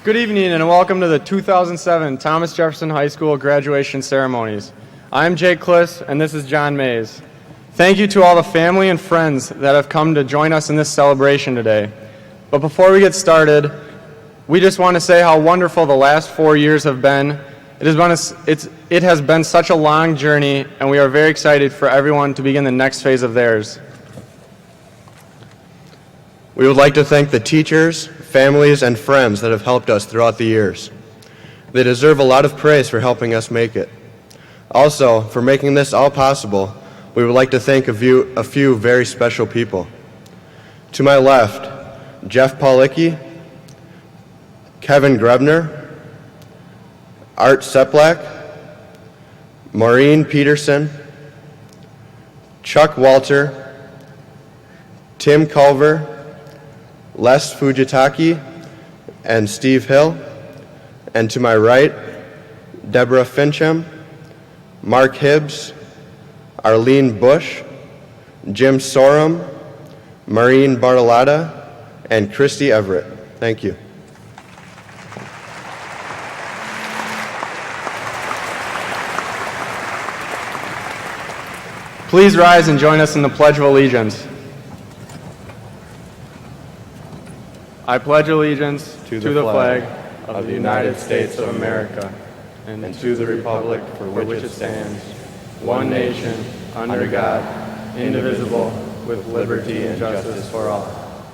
Good evening and welcome to the 2007 Thomas Jefferson High School graduation ceremonies. I'm Jake Kliss and this is John Mays. Thank you to all the family and friends that have come to join us in this celebration today. But before we get started, we just want to say how wonderful the last 4 years have been. It has been such a long journey, and we are very excited for everyone to begin the next phase of theirs. We would like to thank the teachers, families, and friends that have helped us throughout the years. They deserve a lot of praise for helping us make it. Also, for making this all possible, we would like to thank a few very special people. To my left, Jeff Paulicki, Kevin Grebner, Art Seplak, Maureen Peterson, Chuck Walter, Tim Culver, Les Fujitaki, and Steve Hill. And to my right, Deborah Fincham, Mark Hibbs, Arlene Bush, Jim Sorum, Maureen Bartolotta, and Christy Everett. Thank you. Please rise and join us in the Pledge of Allegiance. I pledge allegiance to the flag of the United States of America and to the republic for which it stands, one nation, under God, indivisible, with liberty and justice for all.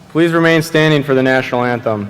Please remain standing for the national anthem.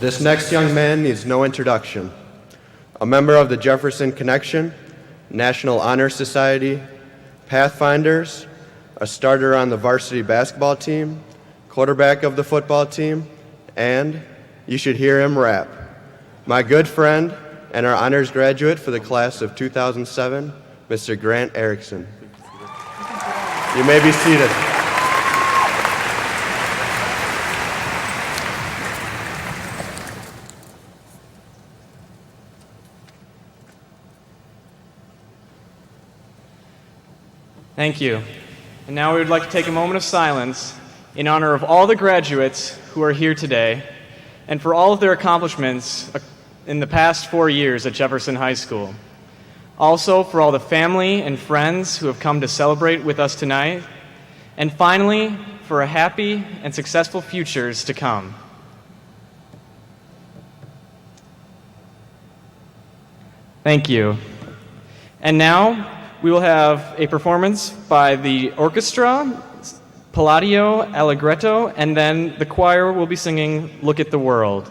This next young man needs no introduction. A member of the Jefferson Connection, National Honor Society, Pathfinders, a starter on the varsity basketball team, quarterback of the football team, and you should hear him rap. My good friend and our honors graduate for the class of 2007, Mr. Grant Erickson. You may be seated. Thank you. And now we would like to take a moment of silence in honor of all the graduates who are here today and for all of their accomplishments in the past 4 years at Jefferson High School. Also for all the family and friends who have come to celebrate with us tonight. And finally, for a happy and successful futures to come. Thank you. And now, we will have a performance by the orchestra, Palladio Allegretto, and then the choir will be singing Look at the World.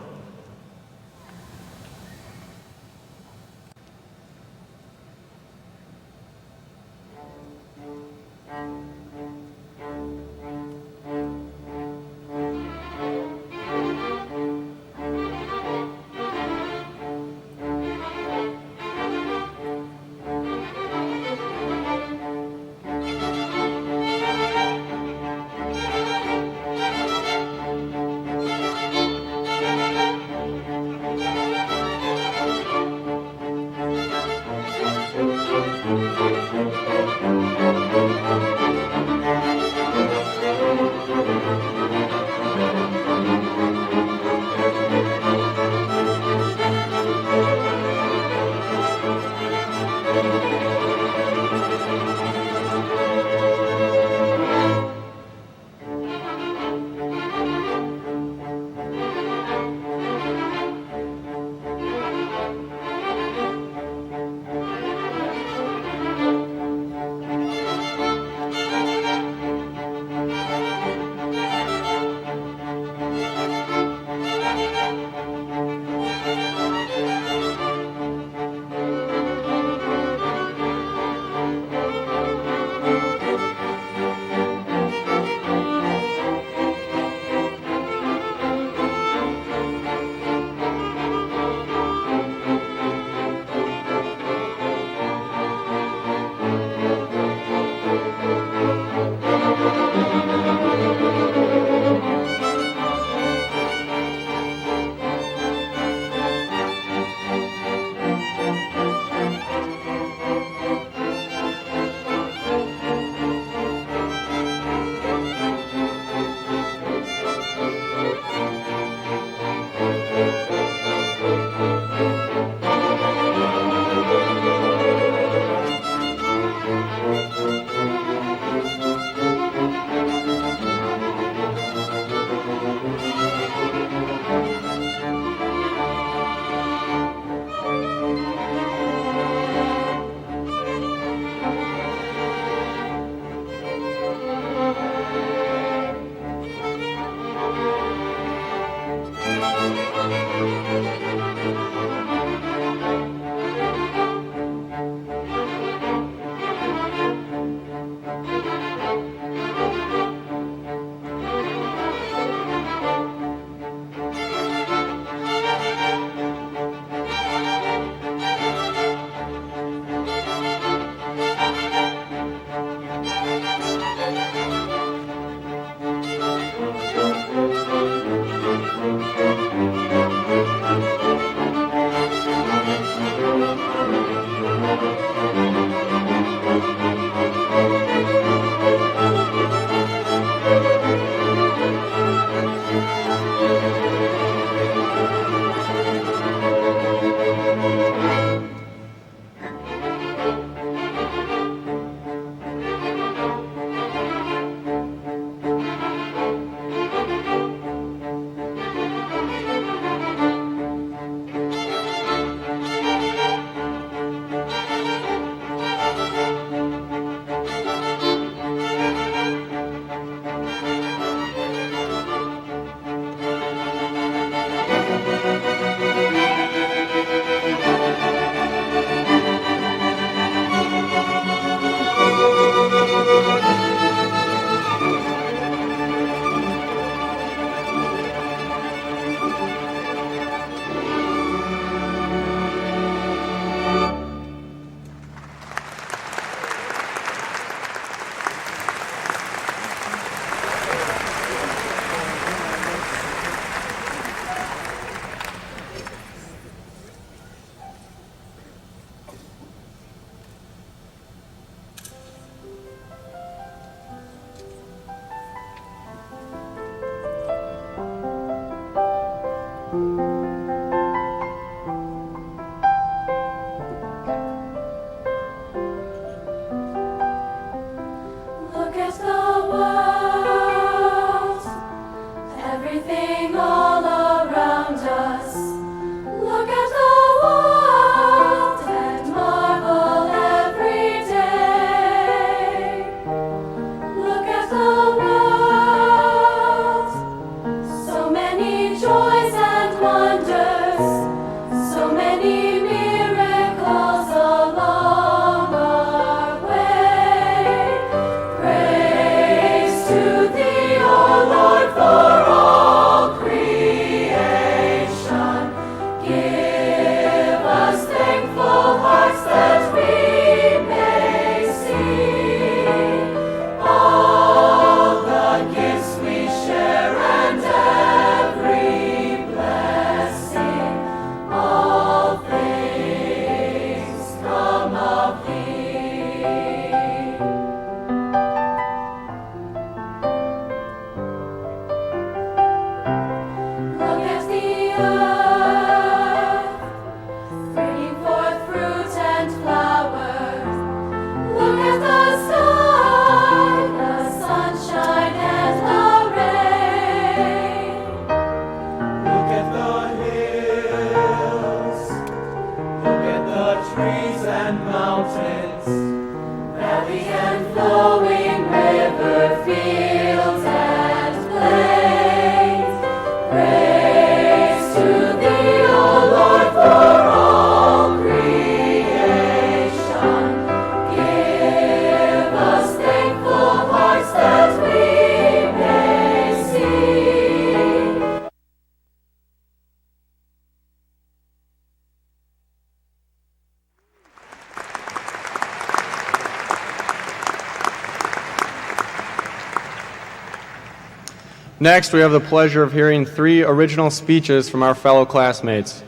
Next, we have the pleasure of hearing 3 original speeches from our fellow classmates.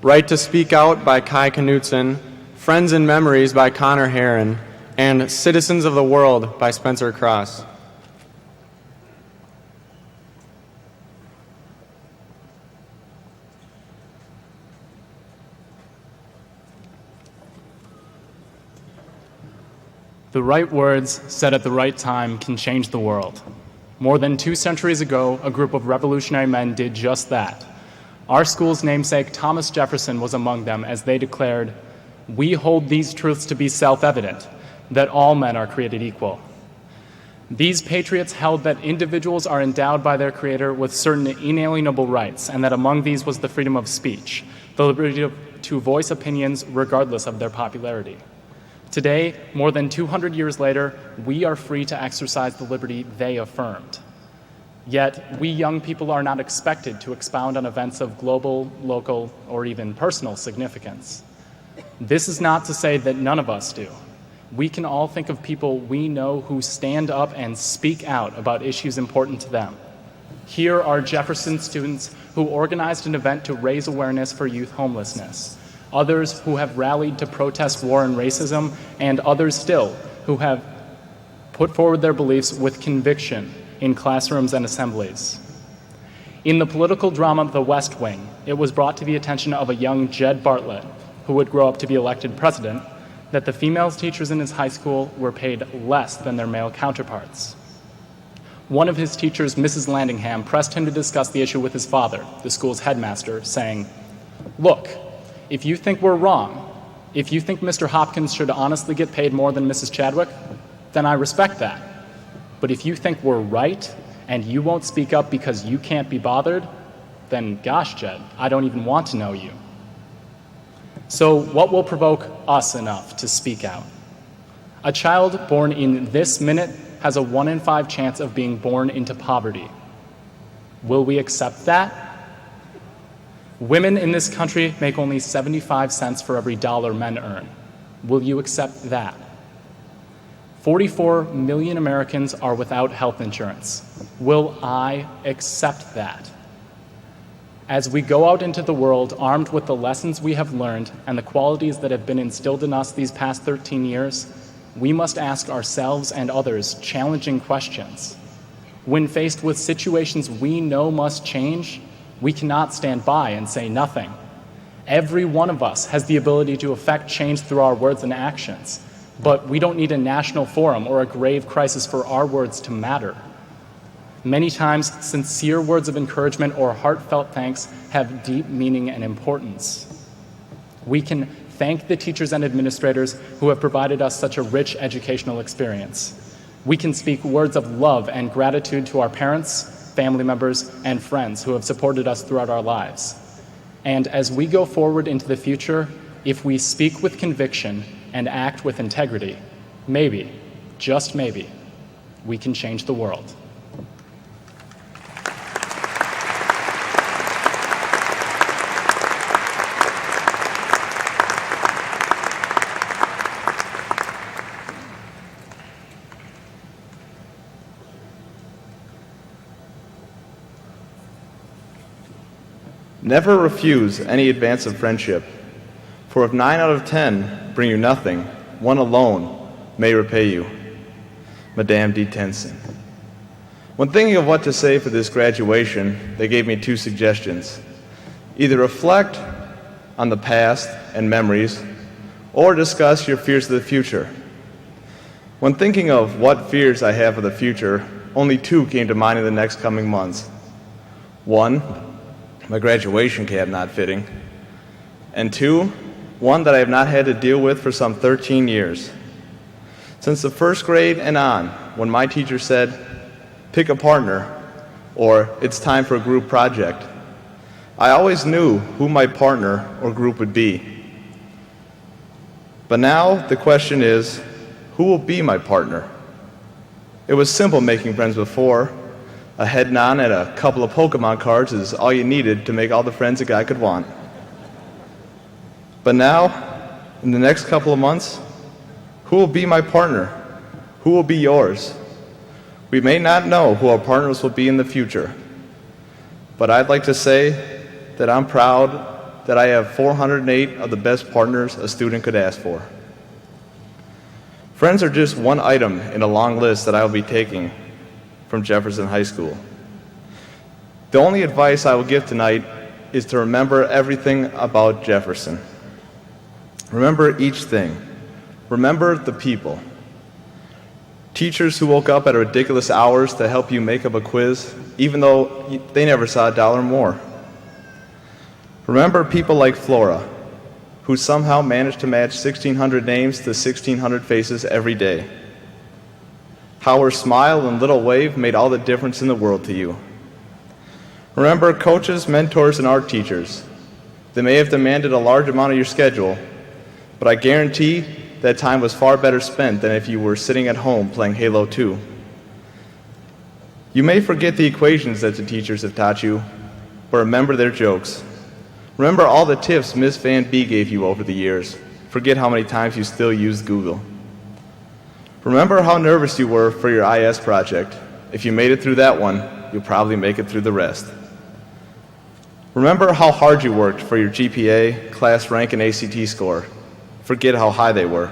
Right to Speak Out by Kai Knutson, Friends and Memories by Connor Herron, and Citizens of the World by Spencer Cross. The right words said at the right time can change the world. More than 2 centuries ago, a group of revolutionary men did just that. Our school's namesake, Thomas Jefferson, was among them as they declared, "We hold these truths to be self-evident, that all men are created equal." These patriots held that individuals are endowed by their Creator with certain inalienable rights, and that among these was the freedom of speech, the liberty to voice opinions regardless of their popularity. Today, more than 200 years later, we are free to exercise the liberty they affirmed. Yet, we young people are not expected to expound on events of global, local, or even personal significance. This is not to say that none of us do. We can all think of people we know who stand up and speak out about issues important to them. Here are Jefferson students who organized an event to raise awareness for youth homelessness, others who have rallied to protest war and racism, and others still who have put forward their beliefs with conviction in classrooms and assemblies. In the political drama The West Wing, it was brought to the attention of a young Jed Bartlett, who would grow up to be elected president, that the female teachers in his high school were paid less than their male counterparts. One of his teachers, Mrs. Landingham, pressed him to discuss the issue with his father, the school's headmaster, saying, "Look, if you think we're wrong, if you think Mr. Hopkins should honestly get paid more than Mrs. Chadwick, then I respect that. But if you think we're right and you won't speak up because you can't be bothered, then gosh, Jed, I don't even want to know you." So what will provoke us enough to speak out? A child born in this minute has a 1 in 5 chance of being born into poverty. Will we accept that? Women in this country make only 75 cents for every dollar men earn. Will you accept that? 44 million Americans are without health insurance. Will I accept that? As we go out into the world armed with the lessons we have learned and the qualities that have been instilled in us these past 13 years, we must ask ourselves and others challenging questions. When faced with situations we know must change, we cannot stand by and say nothing. Every one of us has the ability to affect change through our words and actions, but we don't need a national forum or a grave crisis for our words to matter. Many times, sincere words of encouragement or heartfelt thanks have deep meaning and importance. We can thank the teachers and administrators who have provided us such a rich educational experience. We can speak words of love and gratitude to our parents, family members, and friends who have supported us throughout our lives. And as we go forward into the future, if we speak with conviction and act with integrity, maybe, just maybe, we can change the world. Never refuse any advance of friendship, for if 9 out of 10 bring you nothing, one alone may repay you. Madame D. Tennyson. When thinking of what to say for this graduation, they gave me 2 suggestions. Either reflect on the past and memories, or discuss your fears of the future. When thinking of what fears I have of the future, only 2 came to mind in the next coming months. 1, my graduation cap not fitting, and 2, one that I have not had to deal with for some 13 years. Since the first grade and on, when my teacher said, "Pick a partner," or "It's time for a group project," I always knew who my partner or group would be. But now the question is, who will be my partner? It was simple making friends before. A head nod and a couple of Pokemon cards is all you needed to make all the friends a guy could want. But now, in the next couple of months, who will be my partner? Who will be yours? We may not know who our partners will be in the future, but I'd like to say that I'm proud that I have 408 of the best partners a student could ask for. Friends are just one item in a long list that I will be taking from Jefferson High School. The only advice I will give tonight is to remember everything about Jefferson. Remember each thing. Remember the people. Teachers who woke up at ridiculous hours to help you make up a quiz, even though they never saw $1 more. Remember people like Flora, who somehow managed to match 1,600 names to 1,600 faces every day. How her smile and little wave made all the difference in the world to you. Remember coaches, mentors, and art teachers. They may have demanded a large amount of your schedule, but I guarantee that time was far better spent than if you were sitting at home playing Halo 2. You may forget the equations that the teachers have taught you, but remember their jokes. Remember all the tips Miss Van B gave you over the years. Forget how many times you still used Google. Remember how nervous you were for your IS project. If you made it through that one, you'll probably make it through the rest. Remember how hard you worked for your GPA, class rank, and ACT score. Forget how high they were.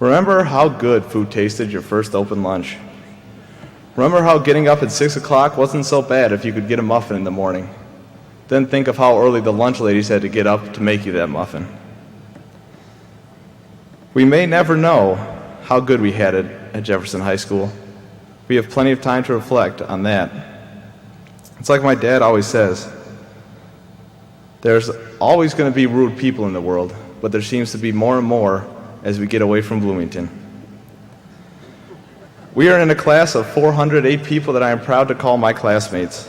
Remember how good food tasted your first open lunch. Remember how getting up at 6 o'clock wasn't so bad if you could get a muffin in the morning. Then think of how early the lunch ladies had to get up to make you that muffin. We may never know how good we had it at Jefferson High School. We have plenty of time to reflect on that. It's like my dad always says, there's always going to be rude people in the world, but there seems to be more and more as we get away from Bloomington. We are in a class of 408 people that I am proud to call my classmates.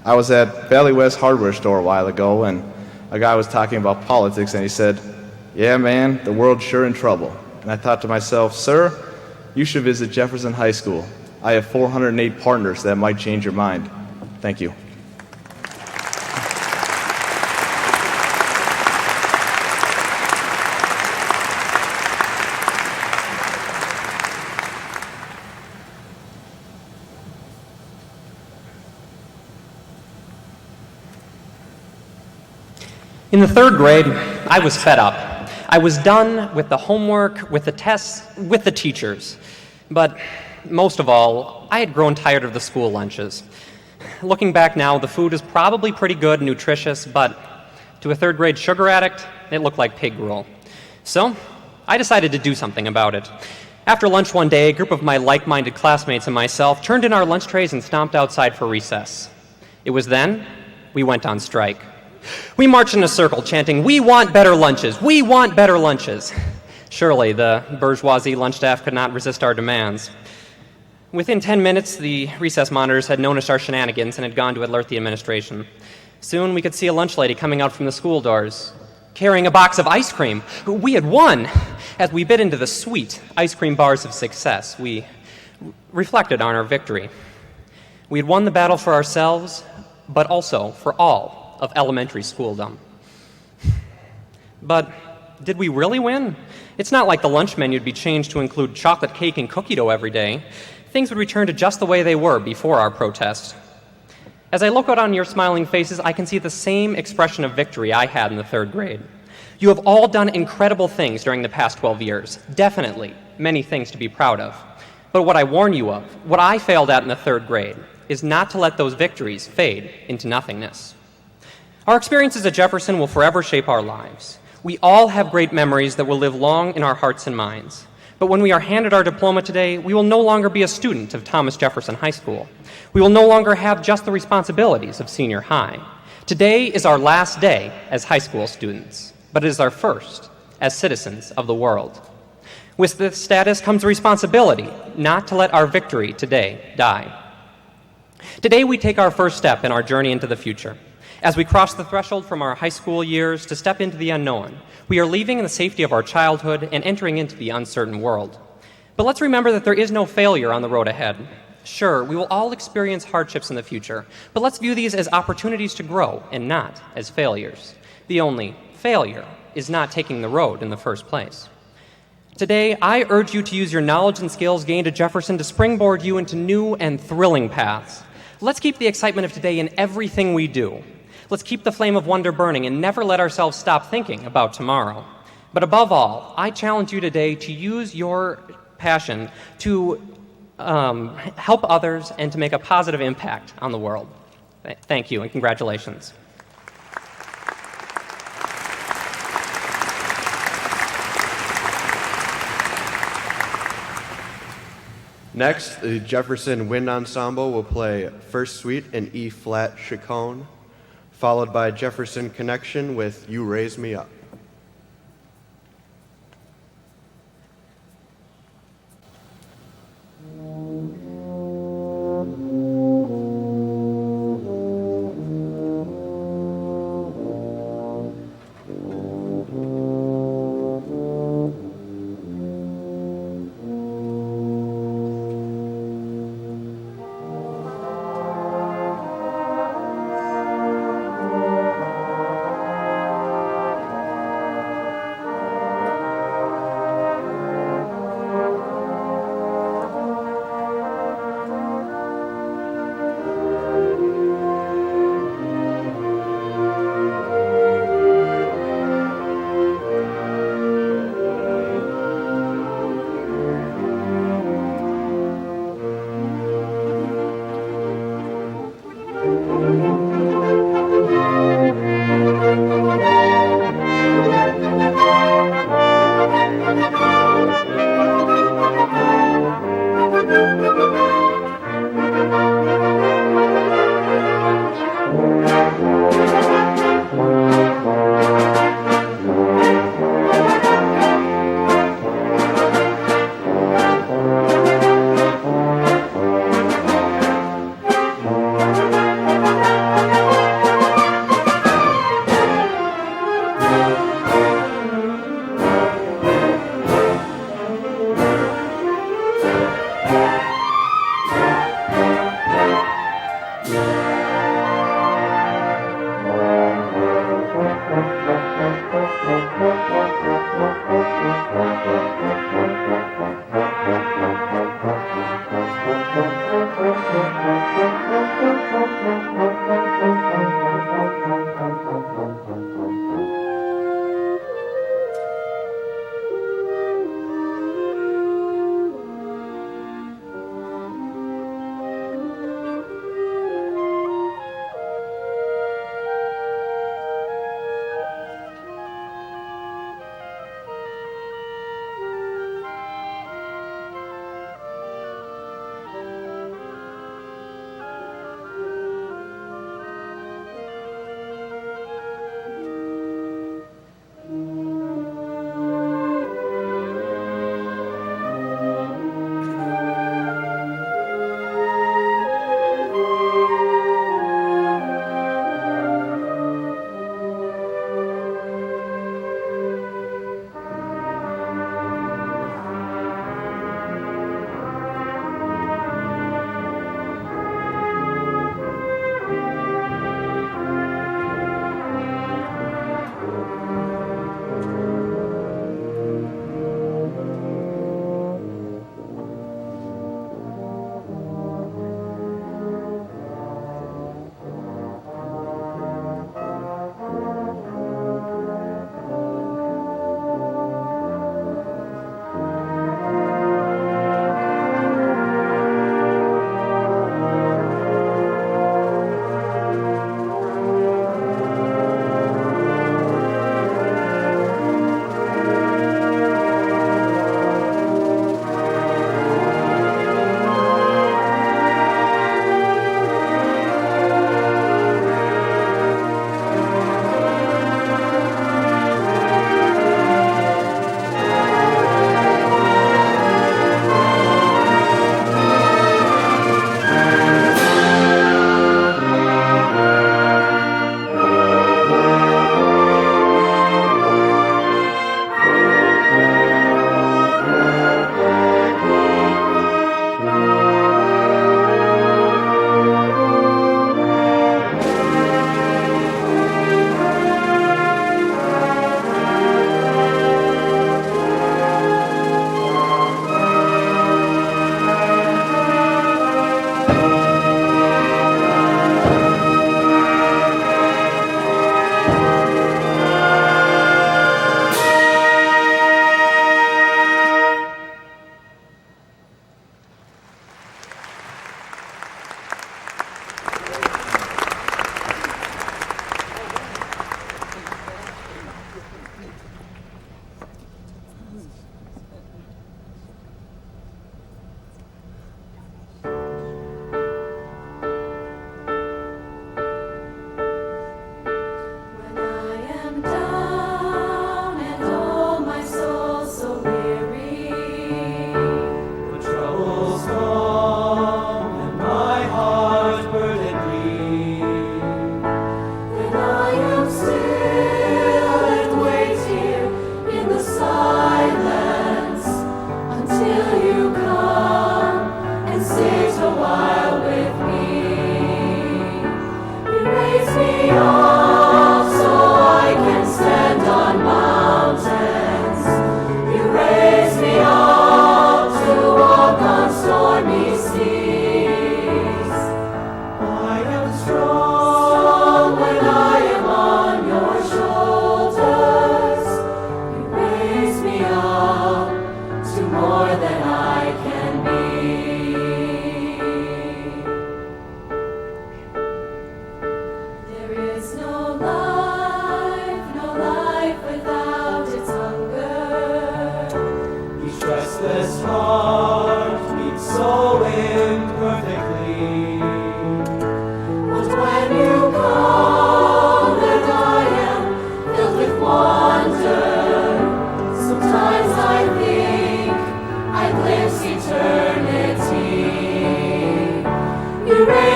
I was at Valley West Hardware Store a while ago, and a guy was talking about politics, and he said, "Yeah, man, the world's sure in trouble." And I thought to myself, "Sir, you should visit Jefferson High School. I have 408 partners that might change your mind." Thank you. In the third grade, I was fed up. I was done with the homework, with the tests, with the teachers. But most of all, I had grown tired of the school lunches. Looking back now, the food is probably pretty good and nutritious, but to a third grade sugar addict, it looked like pig gruel. So I decided to do something about it. After lunch one day, a group of my like-minded classmates and myself turned in our lunch trays and stomped outside for recess. It was then we went on strike. We marched in a circle chanting, "We want better lunches! We want better lunches!" Surely the bourgeoisie lunch staff could not resist our demands. Within 10 minutes, the recess monitors had noticed our shenanigans and had gone to alert the administration. Soon we could see a lunch lady coming out from the school doors, carrying a box of ice cream. We had won! As we bit into the sweet ice cream bars of success, we reflected on our victory. We had won the battle for ourselves, but also for all of elementary schooldom. But did we really win? It's not like the lunch menu would be changed to include chocolate cake and cookie dough every day. Things would return to just the way they were before our protest. As I look out on your smiling faces, I can see the same expression of victory I had in the third grade. You have all done incredible things during the past 12 years. Definitely many things to be proud of. But what I warn you of, what I failed at in the third grade, is not to let those victories fade into nothingness. Our experiences at Jefferson will forever shape our lives. We all have great memories that will live long in our hearts and minds. But when we are handed our diploma today, we will no longer be a student of Thomas Jefferson High School. We will no longer have just the responsibilities of senior high. Today is our last day as high school students, but it is our first as citizens of the world. With this status comes the responsibility not to let our victory today die. Today we take our first step in our journey into the future. As we cross the threshold from our high school years to step into the unknown, we are leaving in the safety of our childhood and entering into the uncertain world. But let's remember that there is no failure on the road ahead. Sure, we will all experience hardships in the future, but let's view these as opportunities to grow and not as failures. The only failure is not taking the road in the first place. Today, I urge you to use your knowledge and skills gained at Jefferson to springboard you into new and thrilling paths. Let's keep the excitement of today in everything we do. Let's keep the flame of wonder burning and never let ourselves stop thinking about tomorrow. But above all, I challenge you today to use your passion to help others and to make a positive impact on the world. Thank you and congratulations. Next, the Jefferson Wind Ensemble will play First Suite in E-flat chaconne, followed by Jefferson Connection with You Raise Me Up.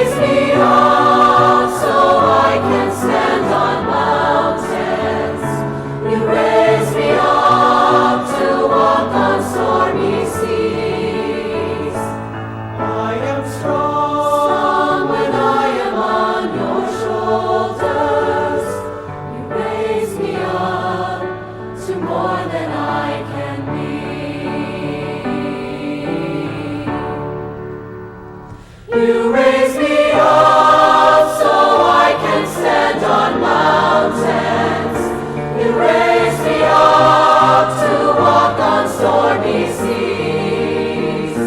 raise me up so I can stand on mountains. You raise me up to walk on stormy seas. I am strong when I am on your shoulders. You raise me up to more than I can be. You raise me up so I can stand on mountains. You raise me up to walk on stormy seas.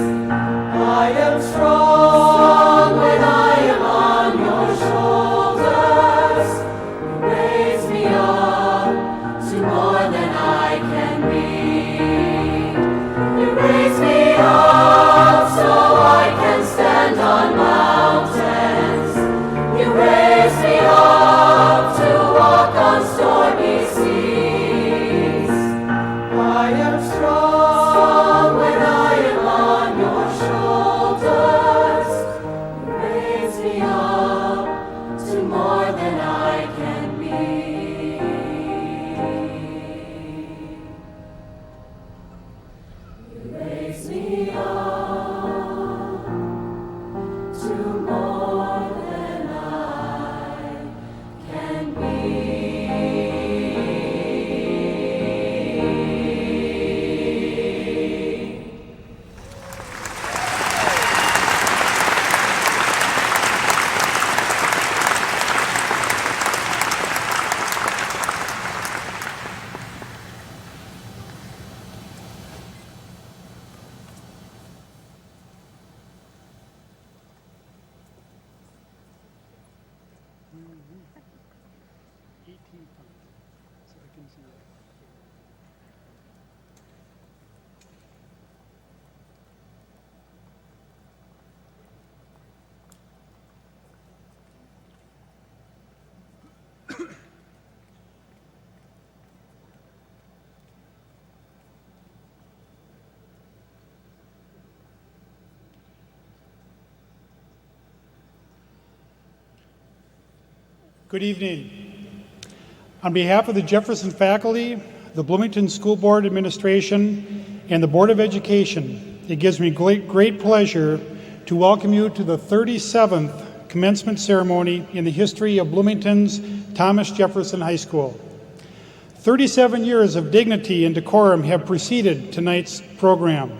I am strong when I am on your shoulders. You raise me up to more than I can be. You raise me up so I can stand on mountains. You raise me up to walk on stormy seas. I am strong when I am on your shoulders. You raise me up to more than I can be. You raise me up to more than I can be. Good evening. On behalf of the Jefferson faculty, the Bloomington School Board Administration, and the Board of Education, it gives me great pleasure to welcome you to the 37th commencement ceremony in the history of Bloomington's Thomas Jefferson High School. 37 years of dignity and decorum have preceded tonight's program.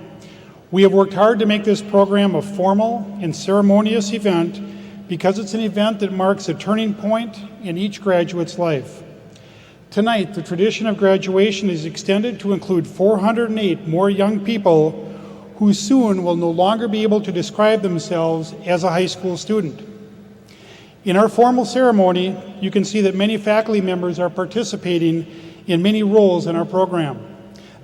We have worked hard to make this program a formal and ceremonious event because it's an event that marks a turning point in each graduate's life. Tonight, the tradition of graduation is extended to include 408 more young people who soon will no longer be able to describe themselves as a high school student. In our formal ceremony, you can see that many faculty members are participating in many roles in our program.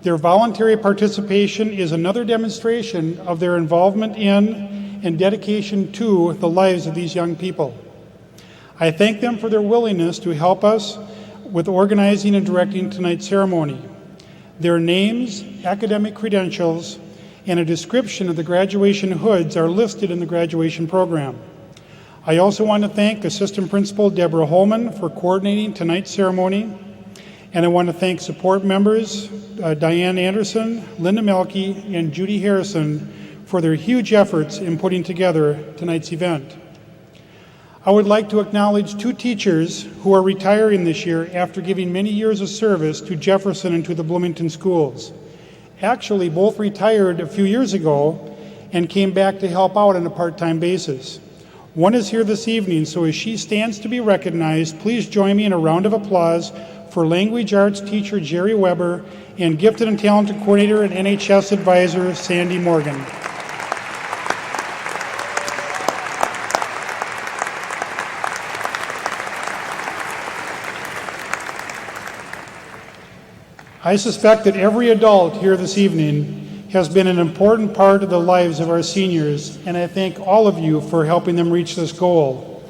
Their voluntary participation is another demonstration of their involvement in and dedication to the lives of these young people. I thank them for their willingness to help us with organizing and directing tonight's ceremony. Their names, academic credentials, and a description of the graduation hoods are listed in the graduation program. I also want to thank Assistant Principal Deborah Holman for coordinating tonight's ceremony, and I want to thank support members Diane Anderson, Linda Melke, and Judy Harrison for their huge efforts in putting together tonight's event. I would like to acknowledge two teachers who are retiring this year after giving many years of service to Jefferson and to the Bloomington schools. Actually, both retired a few years ago and came back to help out on a part-time basis. One is here this evening, so as she stands to be recognized, please join me in a round of applause for language arts teacher Jerry Weber and gifted and talented coordinator and NHS advisor Sandy Morgan. I suspect that every adult here this evening has been an important part of the lives of our seniors, and I thank all of you for helping them reach this goal.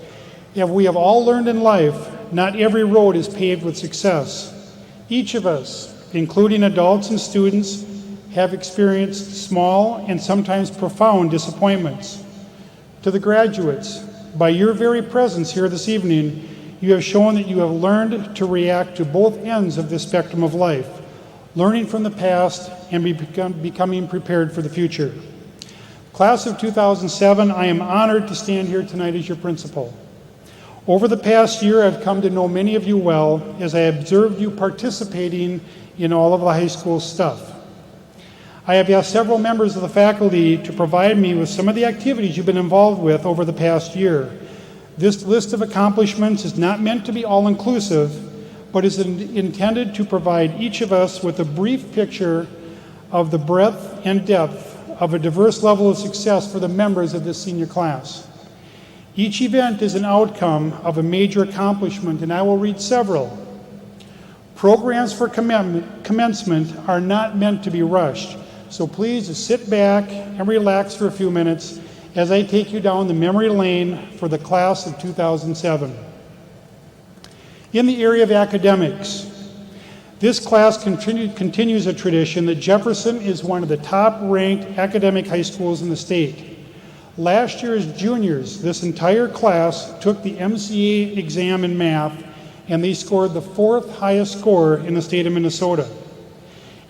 As we have all learned in life, not every road is paved with success. Each of us, including adults and students, have experienced small and sometimes profound disappointments. To the graduates, by your very presence here this evening, you have shown that you have learned to react to both ends of this spectrum of life, learning from the past and becoming prepared for the future. Class of 2007, I am honored to stand here tonight as your principal. Over the past year, I've come to know many of you well as I observed you participating in all of the high school stuff. I have asked several members of the faculty to provide me with some of the activities you've been involved with over the past year. This list of accomplishments is not meant to be all-inclusive, but is intended to provide each of us with a brief picture of the breadth and depth of a diverse level of success for the members of this senior class. Each event is an outcome of a major accomplishment, and I will read several. Programs for commencement are not meant to be rushed, so please just sit back and relax for a few minutes as I take you down the memory lane for the class of 2007. In the area of academics, this class continues a tradition that Jefferson is one of the top-ranked academic high schools in the state. Last year as juniors, this entire class took the MCA exam in math, and they scored the 4th highest score in the state of Minnesota.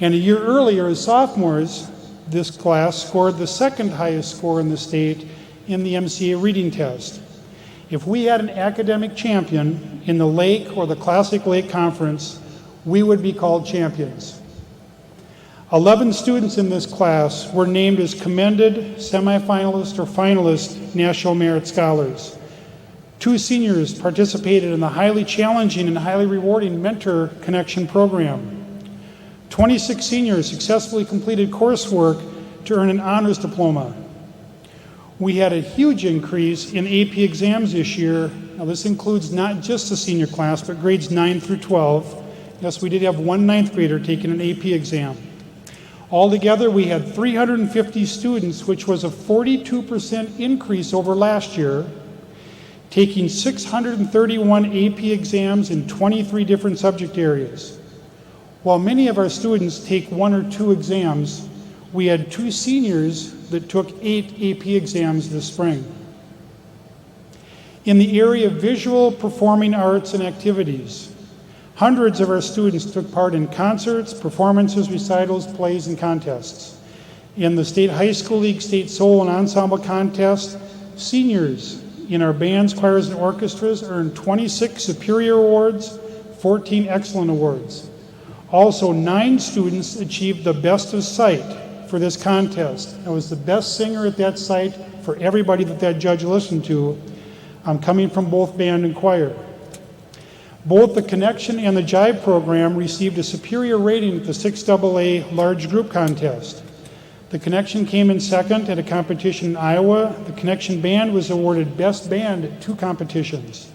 And a year earlier as sophomores, this class scored the 2nd highest score in the state in the MCA reading test. If we had an academic champion in the Lake or the Classic Lake Conference, we would be called champions. 11 students in this class were named as commended, semifinalist, or finalist National Merit Scholars. 2 seniors participated in the highly challenging and highly rewarding Mentor Connection program. 26 seniors successfully completed coursework to earn an honors diploma. We had a huge increase in AP exams this year. Now this includes not just the senior class, but grades 9 through 12. Yes, we did have one 9th grader taking an AP exam. Altogether, we had 350 students, which was a 42% increase over last year, taking 631 AP exams in 23 different subject areas. While many of our students take 1 or 2 exams, we had 2 seniors that took 8 AP exams this spring. In the area of visual, performing arts, and activities, hundreds of our students took part in concerts, performances, recitals, plays, and contests. In the State High School League State Solo and Ensemble Contest, seniors in our bands, choirs, and orchestras earned 26 Superior Awards, 14 Excellent Awards. Also, 9 students achieved the Best of Sight for this contest. I was the best singer at that site for everybody that judge listened to. I'm coming from both band and choir. Both the Connection and the Jive program received a superior rating at the 6AA large group contest. The Connection came in 2nd at a competition in Iowa. The Connection band was awarded Best Band at 2 competitions.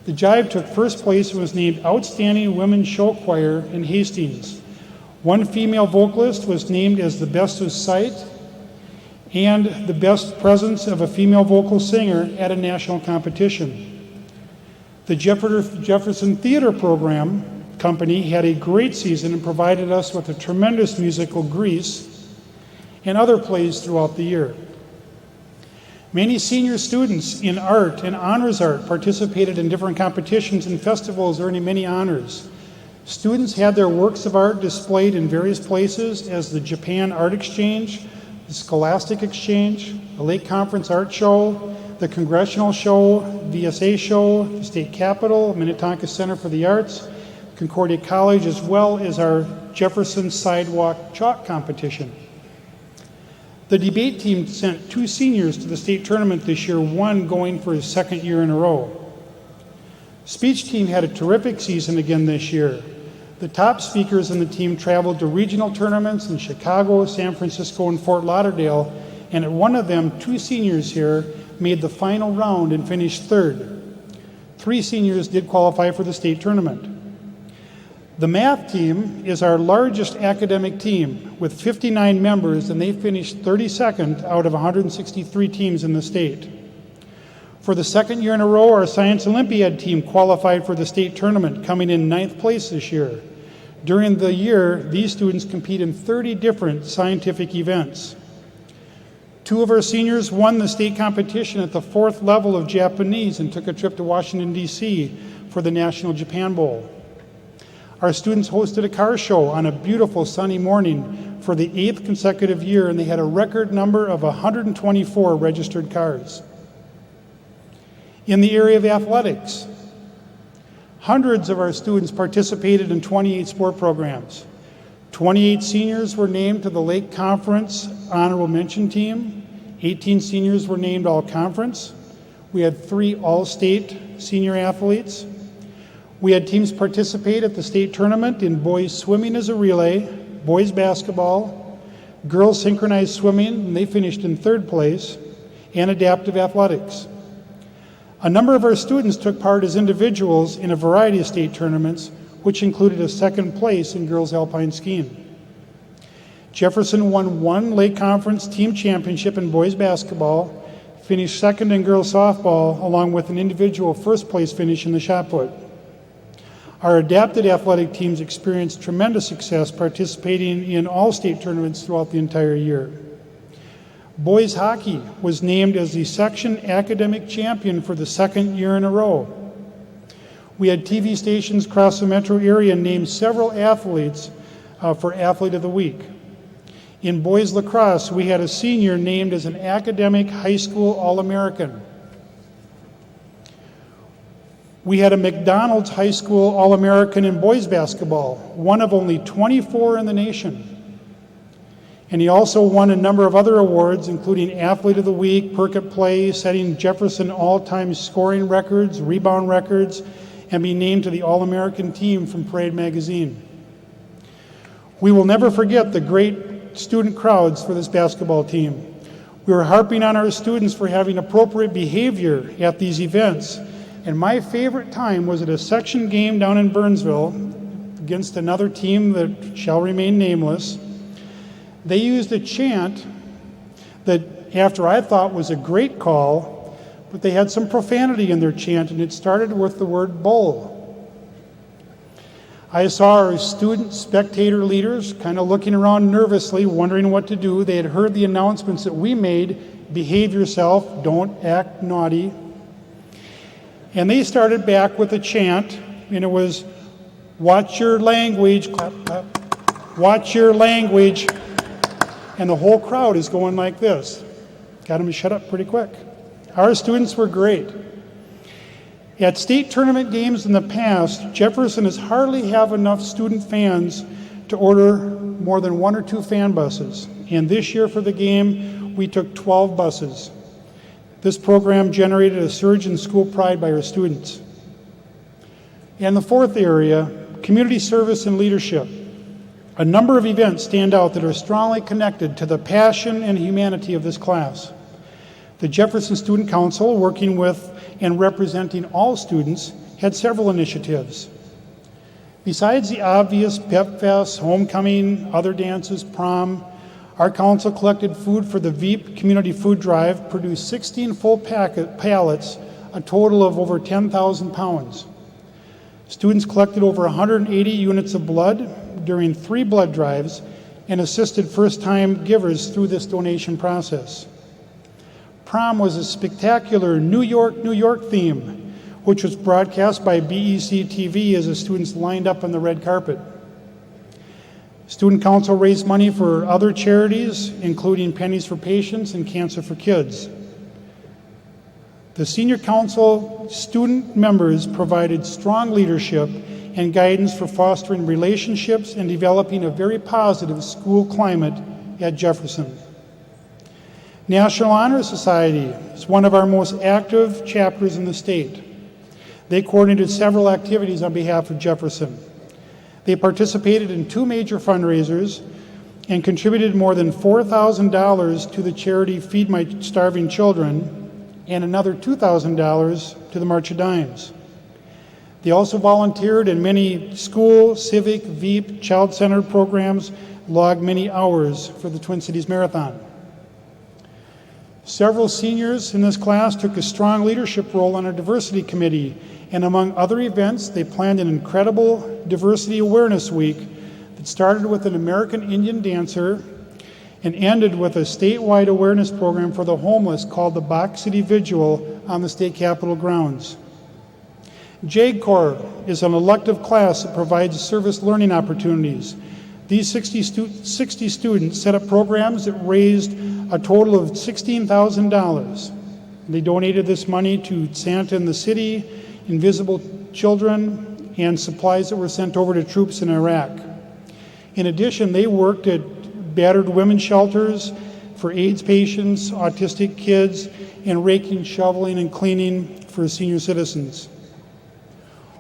The Jive took 1st place and was named Outstanding Women's Show Choir in Hastings. 1 female vocalist was named as the Best of Sight and the Best Presence of a Female Vocal Singer at a national competition. The Jefferson Theater Program Company had a great season and provided us with a tremendous musical Grease and other plays throughout the year. Many senior students in art and honors art participated in different competitions and festivals, earning many honors. Students had their works of art displayed in various places as the Japan Art Exchange, the Scholastic Exchange, the Lake Conference Art Show, the Congressional Show, VSA Show, the State Capitol, Minnetonka Center for the Arts, Concordia College, as well as our Jefferson Sidewalk Chalk Competition. The debate team sent 2 seniors to the state tournament this year, one going for his 2nd year in a row. Speech team had a terrific season again this year. The top speakers in the team traveled to regional tournaments in Chicago, San Francisco, and Fort Lauderdale, and at one of them, 2 seniors here made the final round and finished 3rd. 3 seniors did qualify for the state tournament. The math team is our largest academic team with 59 members, and they finished 32nd out of 163 teams in the state. For the 2nd year in a row, our Science Olympiad team qualified for the state tournament, coming in 9th place this year. During the year, these students compete in 30 different scientific events. 2 of our seniors won the state competition at the 4th level of Japanese and took a trip to Washington, D.C. for the National Japan Bowl. Our students hosted a car show on a beautiful sunny morning for the 8th consecutive year, and they had a record number of 124 registered cars. In the area of athletics, hundreds of our students participated in 28 sport programs. 28 seniors were named to the Lake Conference Honorable Mention Team. 18 seniors were named All-Conference. We had 3 All-State senior athletes. We had teams participate at the state tournament in boys swimming as a relay, boys basketball, girls synchronized swimming, and they finished in 3rd place, and adaptive athletics. A number of our students took part as individuals in a variety of state tournaments, which included a 2nd place in girls alpine skiing. Jefferson won 1 Lake Conference team championship in boys basketball, finished 2nd in girls softball, along with an individual 1st place finish in the shot put. Our adapted athletic teams experienced tremendous success participating in all state tournaments throughout the entire year. Boys hockey was named as the section academic champion for the 2nd year in a row. We had TV stations across the metro area name several athletes for Athlete of the Week. In boys lacrosse, we had a senior named as an academic high school All-American. We had a McDonald's High School All-American in boys basketball, one of only 24 in the nation. And he also won a number of other awards, including Athlete of the Week, Perk at Play, setting Jefferson all-time scoring records, rebound records, and being named to the All-American team from Parade Magazine. We will never forget the great student crowds for this basketball team. We were harping on our students for having appropriate behavior at these events, and my favorite time was at a section game down in Burnsville against another team that shall remain nameless. They used a chant that, after I thought was a great call, but they had some profanity in their chant, and it started with the word bull. I saw our student spectator leaders kind of looking around nervously, wondering what to do. They had heard the announcements that we made, behave yourself, don't act naughty. And they started back with a chant, and it was, watch your language, clap, clap, watch your language. And the whole crowd is going like this. Got them to shut up pretty quick. Our students were great. At state tournament games in the past, Jefferson has hardly have enough student fans to order more than 1 or 2 fan buses. And this year for the game, we took 12 buses. This program generated a surge in school pride by our students. And the 4th area, community service and leadership. A number of events stand out that are strongly connected to the passion and humanity of this class. The Jefferson Student Council, working with and representing all students, had several initiatives. Besides the obvious pep fest, homecoming, other dances, prom, our council collected food for the Veep Community Food Drive, produced 16 full pallets, a total of over 10,000 pounds. Students collected over 180 units of blood during 3 blood drives and assisted first-time givers through this donation process. Prom was a spectacular New York, New York theme, which was broadcast by BEC-TV as the students lined up on the red carpet. Student Council raised money for other charities, including Pennies for Patients and Cancer for Kids. The Senior Council student members provided strong leadership and guidance for fostering relationships and developing a very positive school climate at Jefferson. National Honor Society is one of our most active chapters in the state. They coordinated several activities on behalf of Jefferson. They participated in 2 major fundraisers and contributed more than $4,000 to the charity Feed My Starving Children and another $2,000 to the March of Dimes. They also volunteered in many school, civic, Veep, child-centered programs, logged many hours for the Twin Cities Marathon. Several seniors in this class took a strong leadership role on our diversity committee, and among other events, they planned an incredible Diversity Awareness Week that started with an American Indian dancer and ended with a statewide awareness program for the homeless called the Box City Vigil on the state capitol grounds. JAG Corps is an elective class that provides service learning opportunities. These 60 students set up programs that raised a total of $16,000. They donated this money to Santa in the City, Invisible Children, and supplies that were sent over to troops in Iraq. In addition, they worked at battered women's shelters for AIDS patients, autistic kids, and raking, shoveling, and cleaning for senior citizens.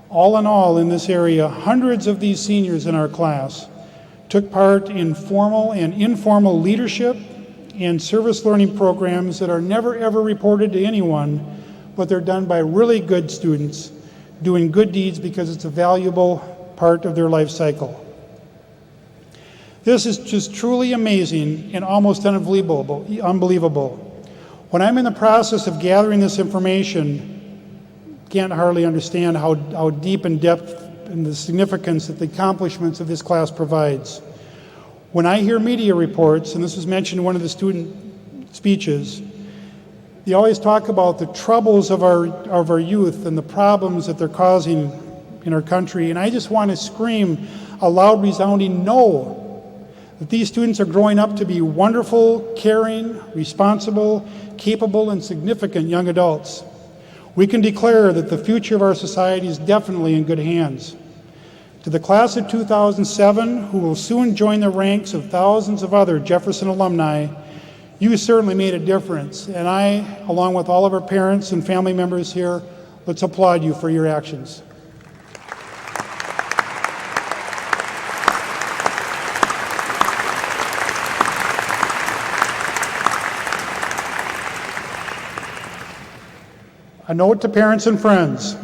All in all, in this area, hundreds of these seniors in our class took part in formal and informal leadership and service learning programs that are never ever reported to anyone, but they're done by really good students doing good deeds because it's a valuable part of their life cycle. This is just truly amazing and almost unbelievable. When I'm in the process of gathering this information, can't hardly understand how deep and depth and the significance that the accomplishments of this class provides. When I hear media reports, and this was mentioned in one of the student speeches, they always talk about the troubles of our youth and the problems that they're causing in our country, and I just want to scream a loud, resounding no, that these students are growing up to be wonderful, caring, responsible, capable, and significant young adults. We can declare that the future of our society is definitely in good hands. To the class of 2007, who will soon join the ranks of thousands of other Jefferson alumni, you certainly made a difference. And I, along with all of our parents and family members here, let's applaud you for your actions. A note to parents and friends.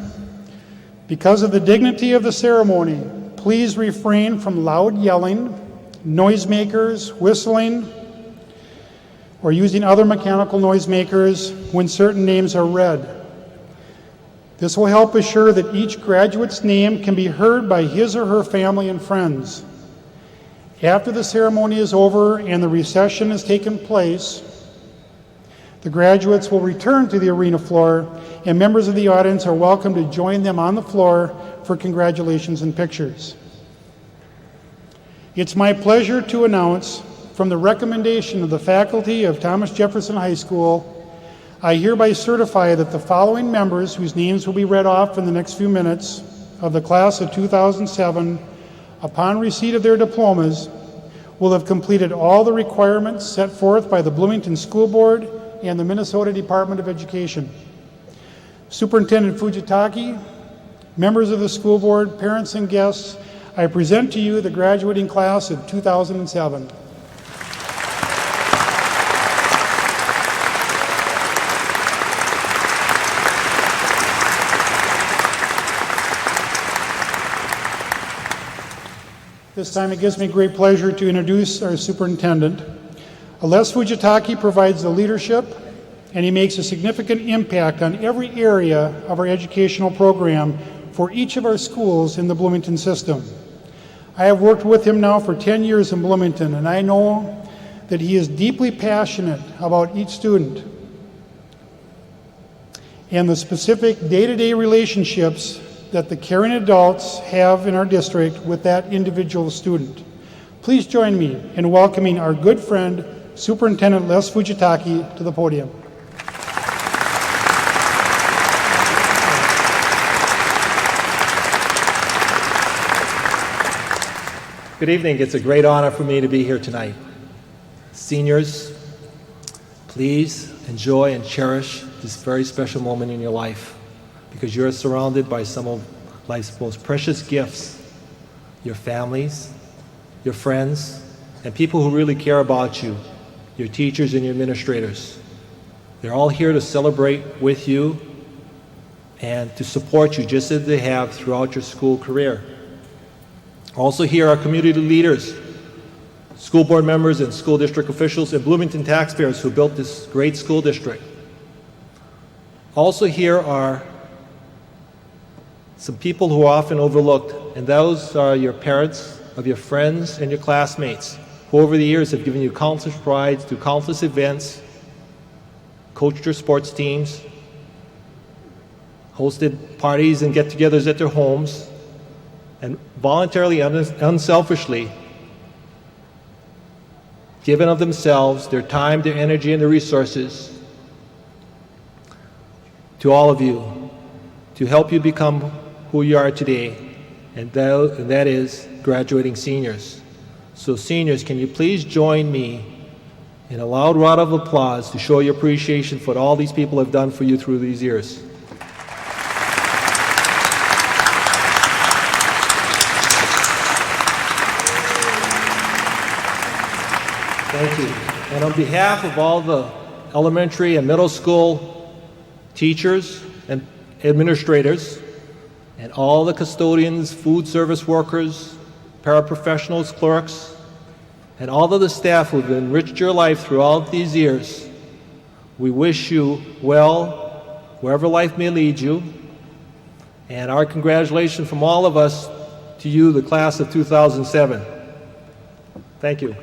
Because of the dignity of the ceremony, please refrain from loud yelling, noisemakers, whistling, or using other mechanical noisemakers when certain names are read. This will help assure that each graduate's name can be heard by his or her family and friends. After the ceremony is over and the recession has taken place, the graduates will return to the arena floor, and members of the audience are welcome to join them on the floor for congratulations and pictures. It's my pleasure to announce, from the recommendation of the faculty of Thomas Jefferson High School, I hereby certify that the following members, whose names will be read off in the next few minutes, of the class of 2007, upon receipt of their diplomas, will have completed all the requirements set forth by the Bloomington School Board and the Minnesota Department of Education. Superintendent Fujitaki, members of the school board, parents and guests, I present to you the graduating class of 2007. This time it gives me great pleasure to introduce our superintendent. Les Fujitaki provides the leadership, and he makes a significant impact on every area of our educational program for each of our schools in the Bloomington system. I have worked with him now for 10 years in Bloomington, and I know that he is deeply passionate about each student and the specific day-to-day relationships that the caring adults have in our district with that individual student. Please join me in welcoming our good friend, Superintendent Les Fujitaki, to the podium. Good evening. It's a great honor for me to be here tonight. Seniors, please enjoy and cherish this very special moment in your life because you're surrounded by some of life's most precious gifts, your families, your friends, and people who really care about you, your teachers and your administrators. They're all here to celebrate with you and to support you just as they have throughout your school career. Also here are community leaders, school board members and school district officials and Bloomington taxpayers who built this great school district. Also here are some people who are often overlooked, and those are your parents, of your friends and your classmates who over the years have given you countless rides to countless events, coached your sports teams, hosted parties and get-togethers at their homes, and voluntarily and unselfishly given of themselves, their time, their energy, and their resources to all of you to help you become who you are today, and that is graduating seniors. So seniors, can you please join me in a loud round of applause to show your appreciation for what all these people have done for you through these years. Thank you. And on behalf of all the elementary and middle school teachers and administrators, and all the custodians, food service workers, paraprofessionals, clerks, and all of the staff who have enriched your life throughout these years, we wish you well wherever life may lead you. And our congratulations from all of us to you, the class of 2007. Thank you.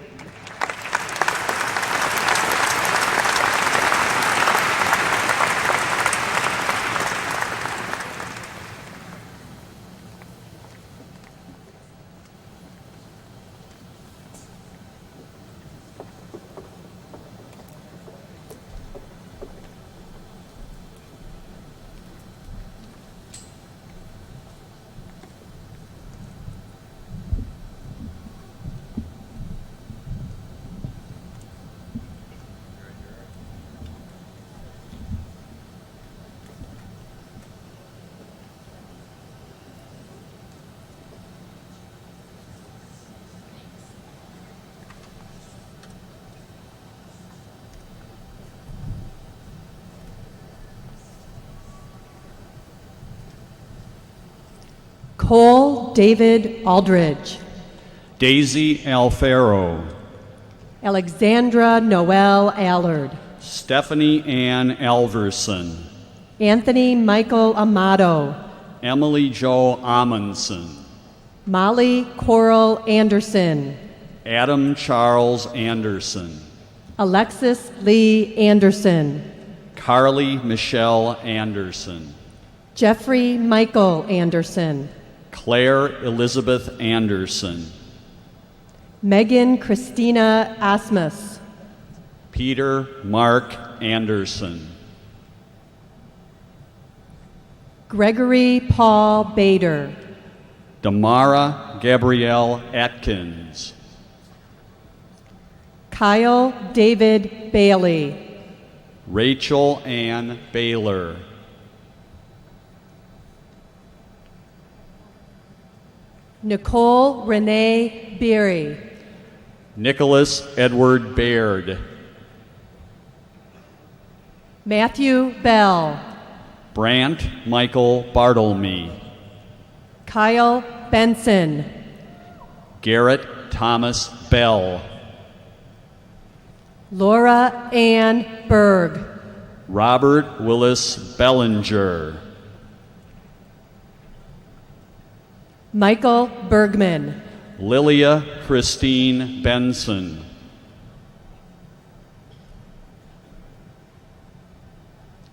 Cole David Aldridge. Daisy Alfaro. Alexandra Noel Allard. Stephanie Ann Alverson. Anthony Michael Amato. Emily Jo Amundsen. Molly Coral Anderson. Adam Charles Anderson. Alexis Lee Anderson. Carly Michelle Anderson. Jeffrey Michael Anderson. Claire Elizabeth Anderson. Megan Christina Asmus. Peter Mark Anderson. Gregory Paul Bader. Damara Gabrielle Atkins. Kyle David Bailey. Rachel Ann Baylor. Nicole Renee Beery. Nicholas Edward Baird. Matthew Bell. Brant Michael Bartlemy. Kyle Benson. Garrett Thomas Bell. Laura Ann Berg. Robert Willis Bellinger. Michael Bergman. Lilia Christine Benson.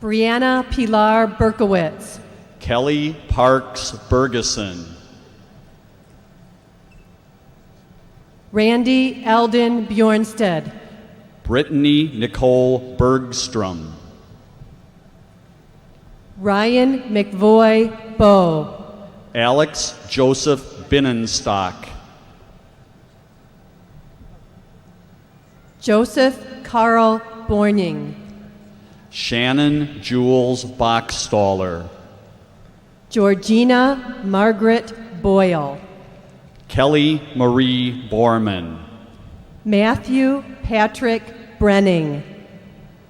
Brianna Pilar Berkowitz. Kelly Parks Bergeson. Randy Eldon Bjornsted. Brittany Nicole Bergstrom. Ryan McVoy Bow. Alex Joseph Binnenstock. Joseph Carl Borning. Shannon Jules Bachstaller. Georgina Margaret Boyle. Kelly Marie Borman. Matthew Patrick Brenning.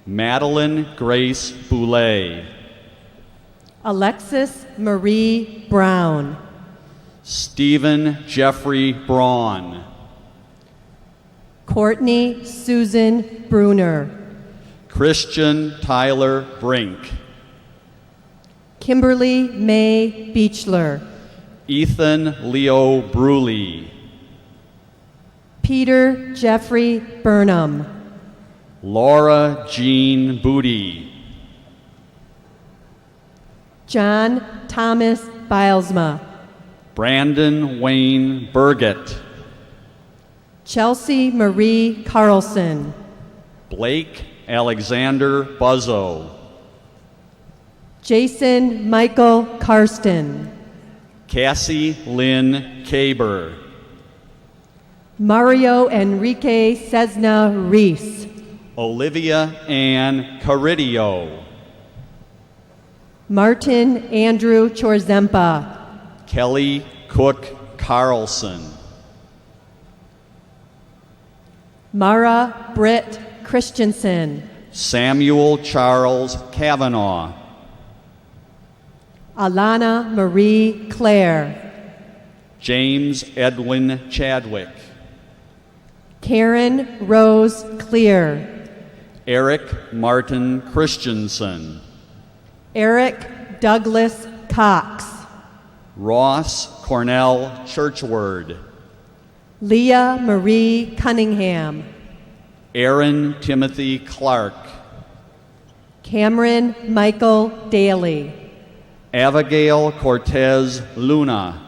Madeline Grace Boulay. Alexis Marie Brown. Stephen Jeffrey Braun. Courtney Susan Bruner. Christian Tyler Brink. Kimberly May Beechler. Ethan Leo Bruley. Peter Jeffrey Burnham, Laura Jean Booty, John Thomas Bilesma, Brandon Wayne Burgett, Chelsea Marie Carlson, Blake Alexander Buzzo, Jason Michael Karsten, Cassie Lynn Caber, Mario Enrique Cesna Reese, Olivia Ann Caridio, Martin Andrew Chorzempa, Kelly Cook Carlson, Mara Britt Christensen, Samuel Charles Kavanaugh, Alana Marie Claire, James Edwin Chadwick, Karen Rose Clear, Eric Martin Christensen, Eric Douglas Cox, Ross Cornell Churchward, Leah Marie Cunningham, Aaron Timothy Clark, Cameron Michael Daly, Abigail Cortez Luna,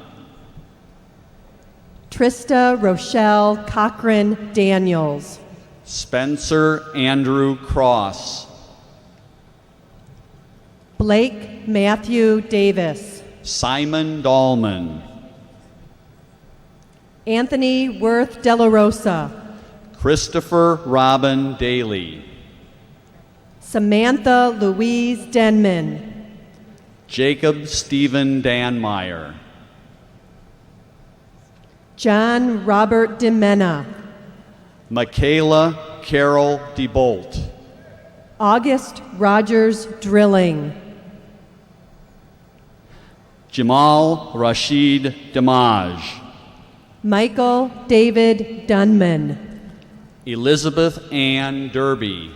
Trista Rochelle Cochran Daniels, Spencer Andrew Cross, Blake Matthew Davis, Simon Dahlman, Anthony Worth De La Rosa, Christopher Robin Daly, Samantha Louise Denman, Jacob Stephen Danmeyer, John Robert DeMena, Michaela Carol DeBolt, August Rogers Drilling, Jamal Rashid Damaj, Michael David Dunman, Elizabeth Ann Derby,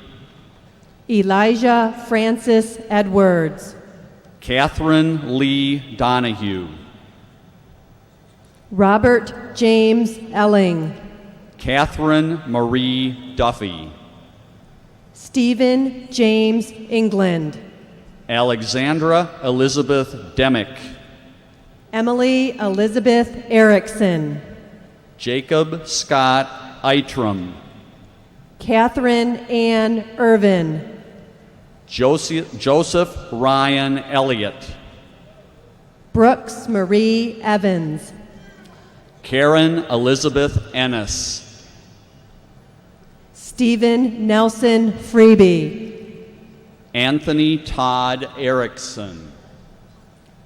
Elijah Francis Edwards, Catherine Lee Donahue, Robert James Elling, Catherine Marie Duffy, Stephen James England, Alexandra Elizabeth Demick, Emily Elizabeth Erickson, Jacob Scott Eitram, Catherine Ann Irvin, Joseph Ryan Elliott, Brooks Marie Evans, Karen Elizabeth Ennis, Stephen Nelson Freeby, Anthony Todd Erickson,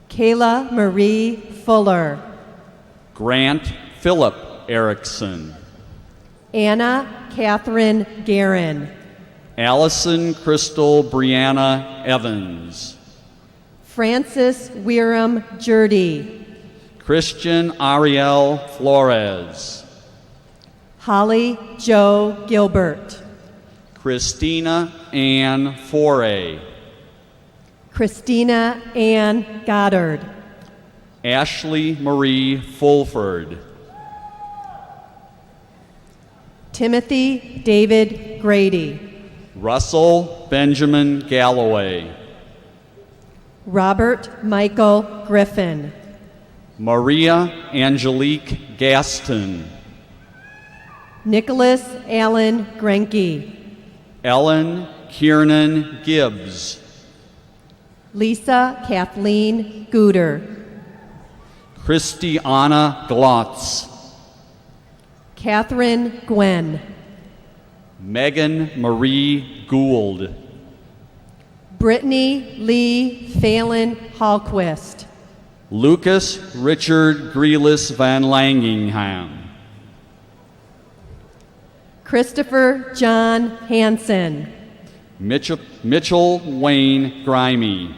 Kayla Marie Fuller, Grant Philip Erickson, Anna Catherine Guerin, Allison Crystal Brianna Evans, Francis Wiram Jurdy, Christian Ariel Flores, Holly Joe Gilbert, Christina Ann Foray, Christina Ann Goddard, Ashley Marie Fulford, Timothy David Grady, Russell Benjamin Galloway, Robert Michael Griffin, Maria Angelique Gaston, Nicholas Allen Grenke, Ellen Kiernan Gibbs, Lisa Kathleen Gooder, Christiana Glotz, Catherine Gwen, Megan Marie Gould, Brittany Lee Phelan Hallquist, Lucas Richard Grealis Van Langingham, Christopher John Hansen, Mitchell Wayne Grimey,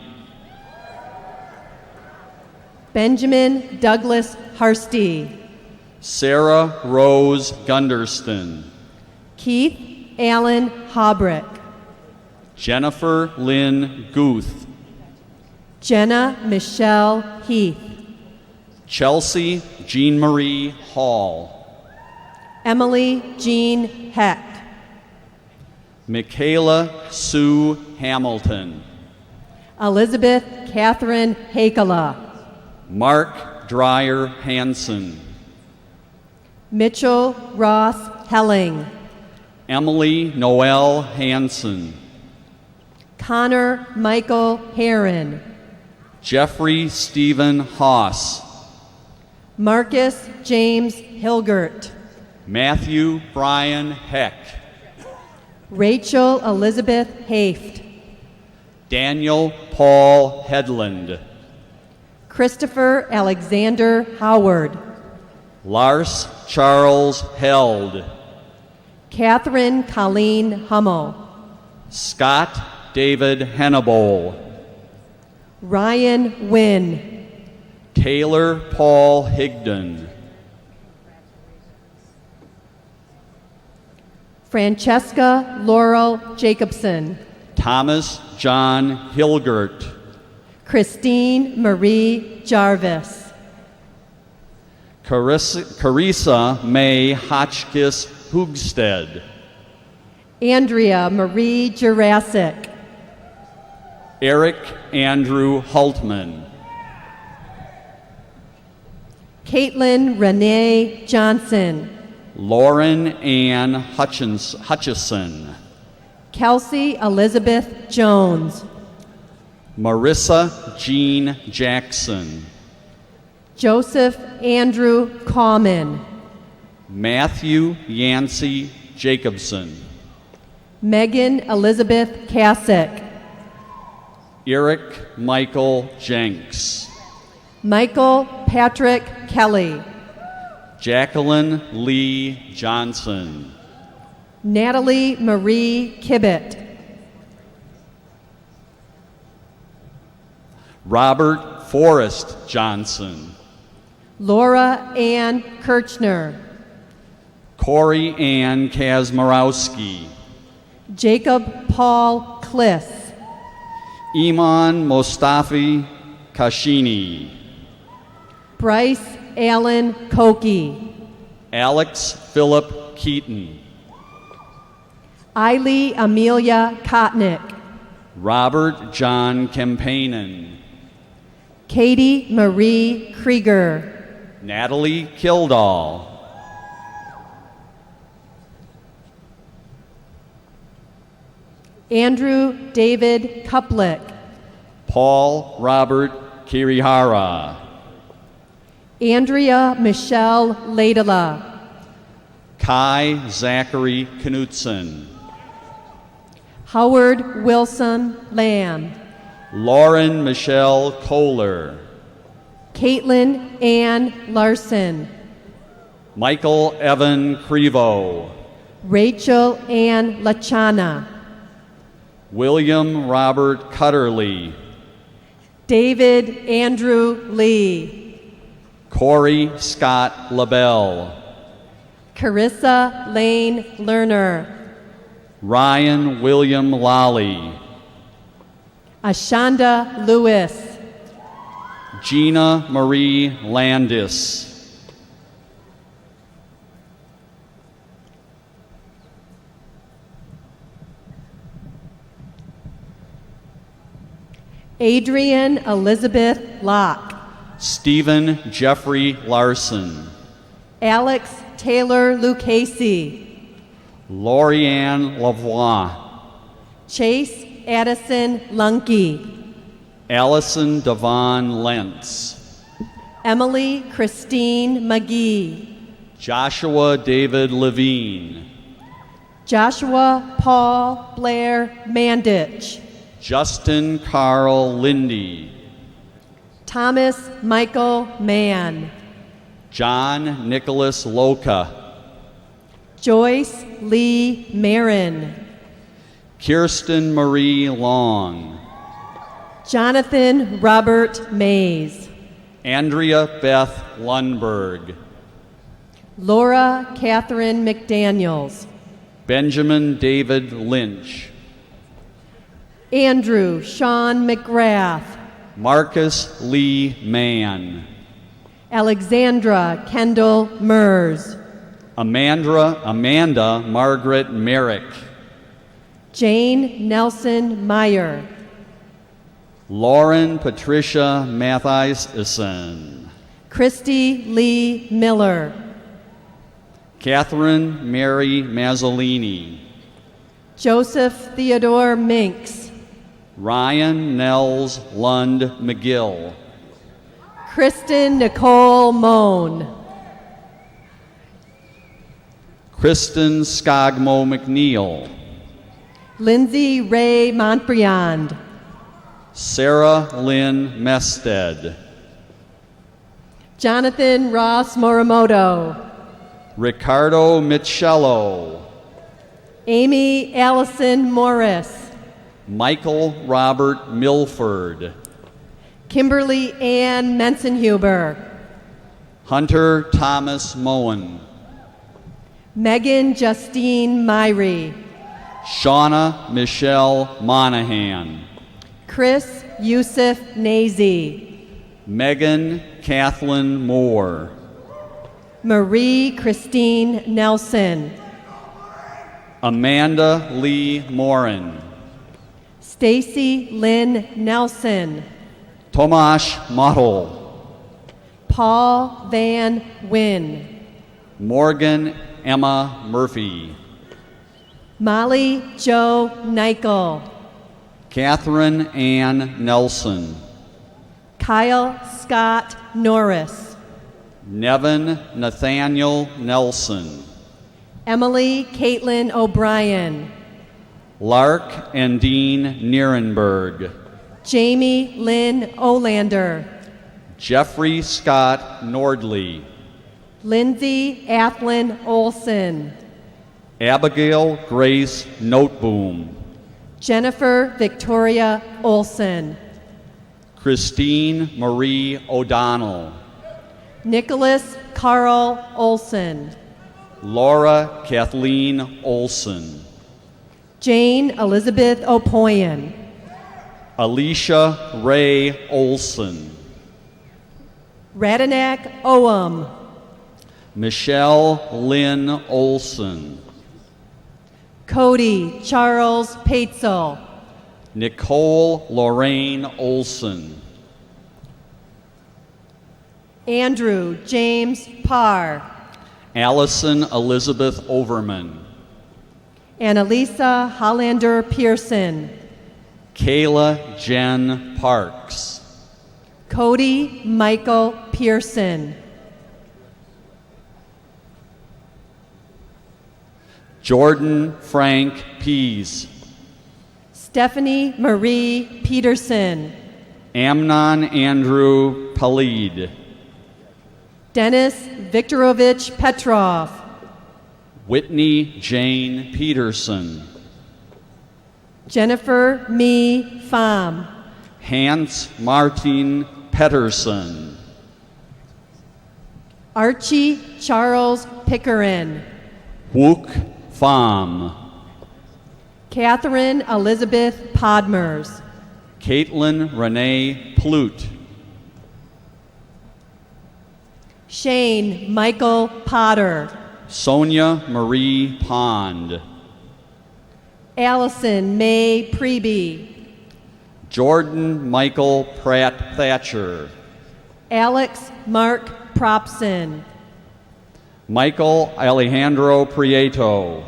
Benjamin Douglas Harsty, Sarah Rose Gunderston, Keith Allen Haubrick, Jennifer Lynn Guth, Jenna Michelle Heath, Chelsea Jean Marie Hall, Emily Jean Heck. Michaela Sue Hamilton. Elizabeth Catherine Hakela. Mark Dreyer Hansen. Mitchell Ross Helling. Emily Noel Hansen. Connor Michael Heron. Jeffrey Stephen Haas. Marcus James Hilgert. Matthew Brian Heck. Rachel Elizabeth Haft. Daniel Paul Headland. Christopher Alexander Howard. Lars Charles Held. Catherine Colleen Hummel. Scott David Hennebold. Ryan Wynn. Taylor Paul Higdon. Francesca Laurel Jacobson. Thomas John Hilgert. Christine Marie Jarvis. Carissa May Hotchkiss Hoogsted. Andrea Marie Jurassic. Eric Andrew Hultman. Caitlin Renee Johnson. Lauren Ann Hutchison. Kelsey Elizabeth Jones. Marissa Jean Jackson. Joseph Andrew Common. Matthew Yancey Jacobson. Megan Elizabeth Kasich. Eric Michael Jenks. Michael Patrick Kelly. Jacqueline Lee Johnson. Natalie Marie Kibbett. Robert Forrest Johnson. Laura Ann Kirchner. Corey Ann Kazmarowski. Jacob Paul Kliss. Iman Mostafi Kashini. Bryce Allen Koki. Alex Philip Keaton. Eiley Amelia Kotnick. Robert John Kempanen. Katie Marie Krieger. Natalie Kildall. Andrew David Kuplick. Paul Robert Kirihara. Andrea Michelle Laidala. Kai Zachary Knutson. Howard Wilson Lamb. Lauren Michelle Kohler. Caitlin Ann Larson. Michael Evan Crevo. Rachel Ann Lachana. William Robert Cutterly. David Andrew Lee. Corey Scott LaBelle. Carissa Lane Lerner. Ryan William Lally. Ashanda Lewis. Gina Marie Landis. Adrian Elizabeth Locke. Stephen Jeffrey Larson. Alex Taylor Lucchese. Lorianne Lavoie. Chase Addison Lunke. Allison Devon Lentz. Emily Christine McGee. Joshua David Levine. Joshua Paul Blair Mandich. Justin Carl Lindy. Thomas Michael Mann. John Nicholas Loca. Joyce Lee Marin. Kirsten Marie Long. Jonathan Robert Mays. Andrea Beth Lundberg. Laura Catherine McDaniels. Benjamin David Lynch. Andrew Sean McGrath. Marcus Lee Mann. Alexandra Kendall Mers. Amanda Margaret Merrick, Jane Nelson Meyer, Lauren Patricia Matthijssen, Christy Lee Miller, Catherine Mary Mazzolini, Joseph Theodore Minks, Ryan Nels Lund McGill, Kristen Nicole Moan, Kristen Skogmo McNeil, Lindsay Ray Montbriand, Sarah Lynn Mested, Jonathan Ross Morimoto, Ricardo Michello, Amy Allison Morris, Michael Robert Milford, Kimberly Ann Mensenhuber, Hunter Thomas Moen, Megan Justine Myrie, Shauna Michelle Monahan, Chris Yusuf Nazy, Megan Kathleen Moore, Marie Christine Nelson, Amanda Lee Morin, Stacy Lynn Nelson, Tomasz Mottel, Paul Van Wyn, Morgan Emma Murphy, Molly Jo Nichol, Catherine Ann Nelson, Kyle Scott Norris, Nevin Nathaniel Nelson, Emily Caitlin O'Brien, Lark and Dean Nierenberg, Jamie Lynn Olander, Jeffrey Scott Nordley, Lindsay Athlin Olson, Abigail Grace Noteboom, Jennifer Victoria Olson, Christine Marie O'Donnell, Nicholas Carl Olson, Laura Kathleen Olson, Jane Elizabeth Opoyan, Alicia Ray Olson, Radanak Oam, Michelle Lynn Olson, Cody Charles Paetzel, Nicole Lorraine Olson, Andrew James Parr, Allison Elizabeth Overman, Annalisa Hollander Pearson, Kayla Jen Parks, Cody Michael Pearson, Jordan Frank Pease, Stephanie Marie Peterson, Amnon Andrew Palid, Dennis Viktorovich Petrov, Whitney Jane Peterson, Jennifer Mee Pham, Hans Martin Petterson, Archie Charles Pickering, Wook Pham, Catherine Elizabeth Podmers, Caitlin Renee Plute, Shane Michael Potter, Sonia Marie Pond, Allison May Preby, Jordan Michael Pratt Thatcher, Alex Mark Propson, Michael Alejandro Prieto,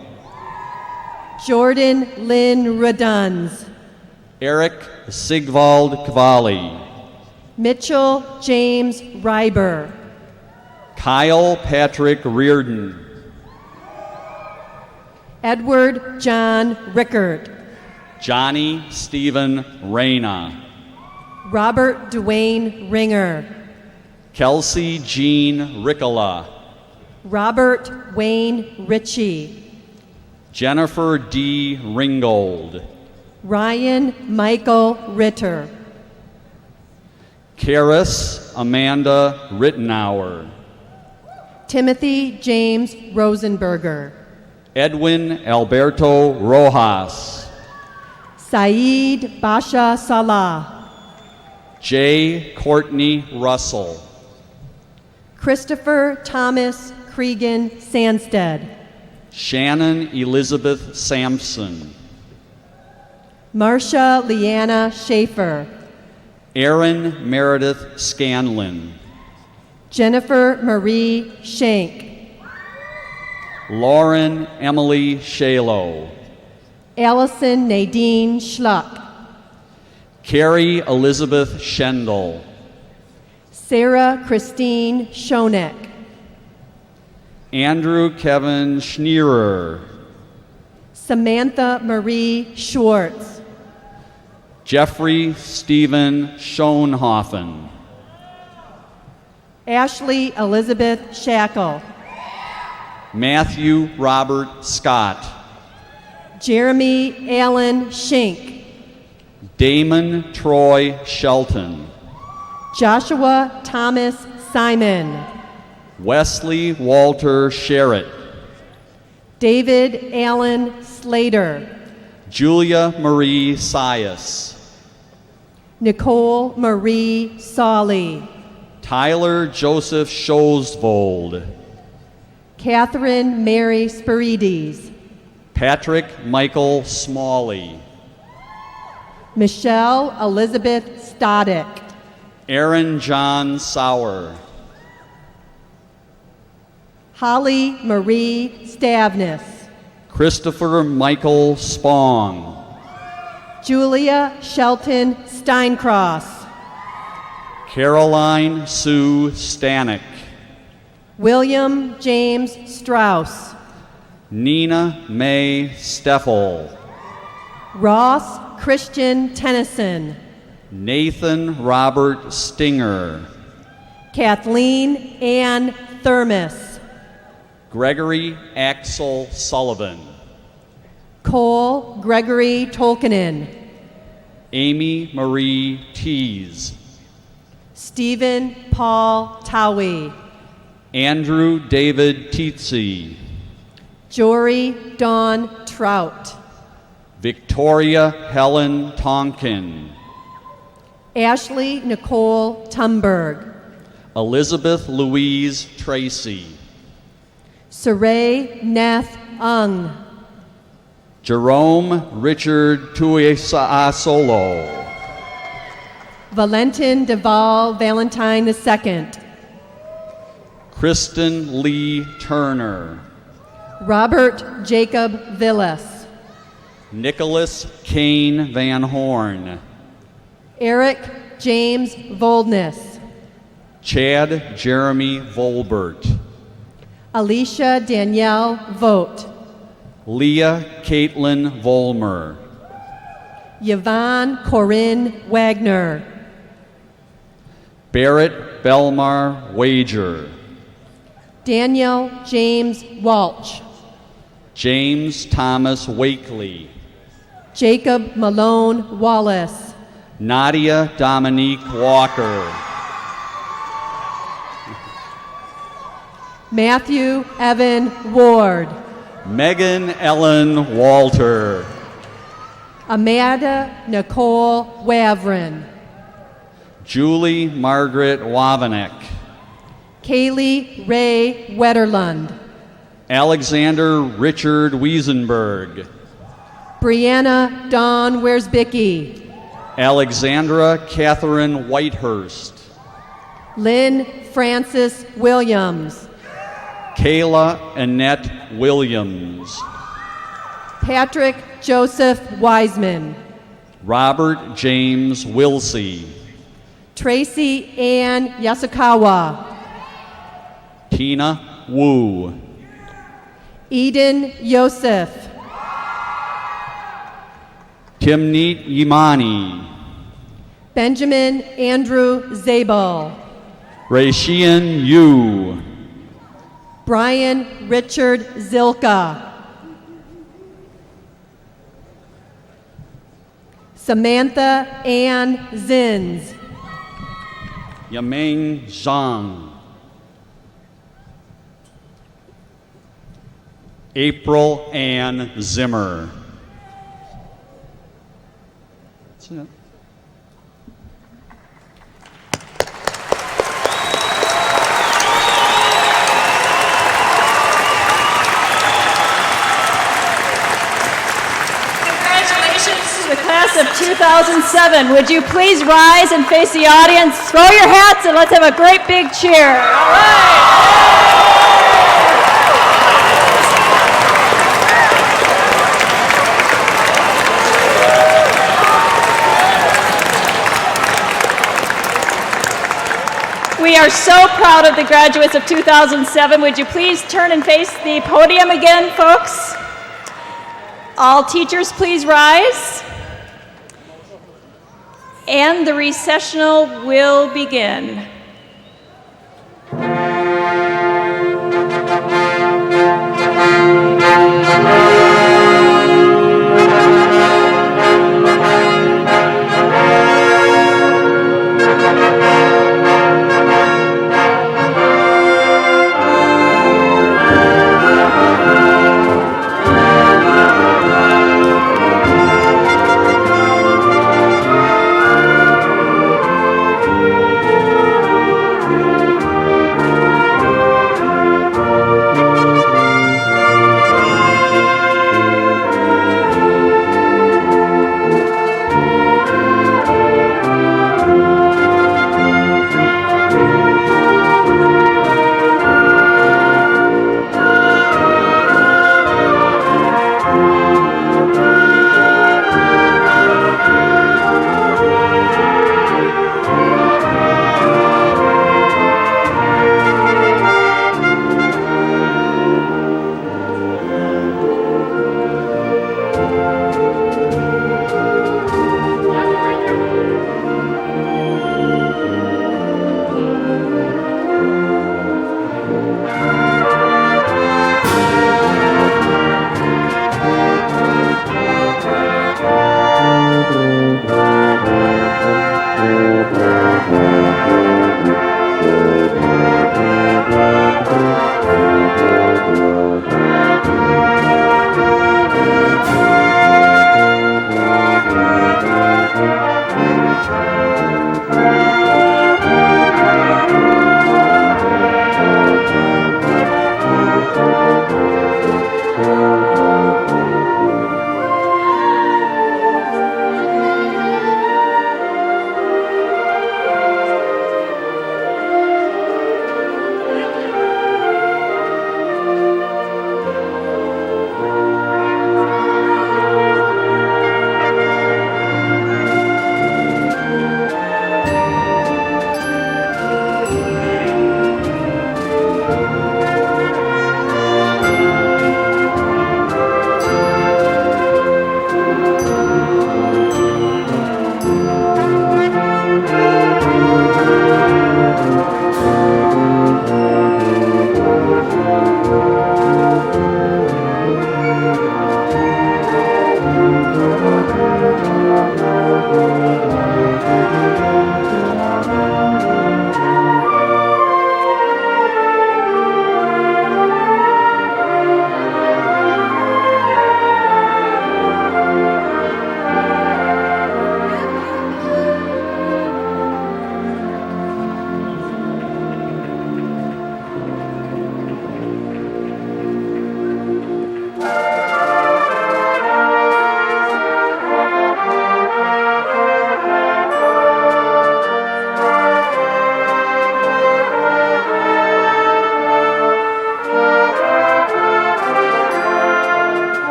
Jordan Lynn Reduns, Eric Sigvald Kvaly, Mitchell James Reiber, Kyle Patrick Reardon, Edward John Rickert, Johnny Stephen Reyna, Robert Dwayne Ringer, Kelsey Jean Ricola, Robert Wayne Ritchie, Jennifer D. Ringgold, Ryan Michael Ritter, Karis Amanda Rittenauer, Timothy James Rosenberger, Edwin Alberto Rojas, Saeed Basha Salah, J. Courtney Russell, Christopher Thomas Cregan Sanstead, Shannon Elizabeth Sampson, Marcia Leanna Schaefer, Erin Meredith Scanlon, Jennifer Marie Shank, Lauren Emily Shalo, Allison Nadine Schluck, Carrie Elizabeth Schendel, Sarah Christine Schonek, Andrew Kevin Schneerer, Samantha Marie Schwartz, Jeffrey Stephen Schoenhofen, Ashley Elizabeth Shackle, Matthew Robert Scott, Jeremy Allen Shink, Damon Troy Shelton, Joshua Thomas Simon, Wesley Walter Sherritt, David Allen Slater, Julia Marie Sias, Nicole Marie Sawley, Tyler Joseph Schosvold, Catherine Mary Spirides, Patrick Michael Smalley, Michelle Elizabeth Stodick, Aaron John Sauer, Holly Marie Stavness, Christopher Michael Spong, Julia Shelton Steincross, Caroline Sue Stanek, William James Strauss, Nina May Steffel, Ross Christian Tennyson, Nathan Robert Stinger, Kathleen Ann Thermos, Gregory Axel Sullivan, Cole Gregory Tolkinen, Amy Marie Tees, Stephen Paul Towie, Andrew David Teetsy, Jory Dawn Trout, Victoria Helen Tonkin, Ashley Nicole Tumberg, Elizabeth Louise Tracy, Saray Neth Ung, Jerome Richard Tuisaasolo, Valentin Deval Valentine II, Kristen Lee Turner, Robert Jacob Villas, Nicholas Kane Van Horn, Eric James Voldness, Chad Jeremy Volbert, Alicia Danielle Vogt, Leah Caitlin Volmer, Yvonne Corinne Wagner, Barrett Belmar Wager, Daniel James Walsh, James Thomas Wakely, Jacob Malone Wallace, Nadia Dominique Walker, Matthew Evan Ward, Megan Ellen Walter, Amanda Nicole Wavrin, Julie Margaret Wavenek, Kaylee Ray Wetterlund, Alexander Richard Wiesenberg, Brianna Dawn Wersbicki, Alexandra Catherine Whitehurst, Lynn Francis Williams, Kayla Annette Williams, Patrick Joseph Wiseman, Robert James Wilsey, Tracy Ann Yasukawa, Tina Wu, Eden Yosef, Timnit Yimani, Benjamin Andrew Zabel, Raishian Yu, Brian Richard Zilka, Samantha Ann Zins, Yameng Zhang, April Ann Zimmer. That's it. of 2007. Would you please rise and face the audience, throw your hats, and let's have a great big cheer. All right. We are so proud of the graduates of 2007. Would you please turn and face the podium again, folks? All teachers, please rise. And the recessional will begin.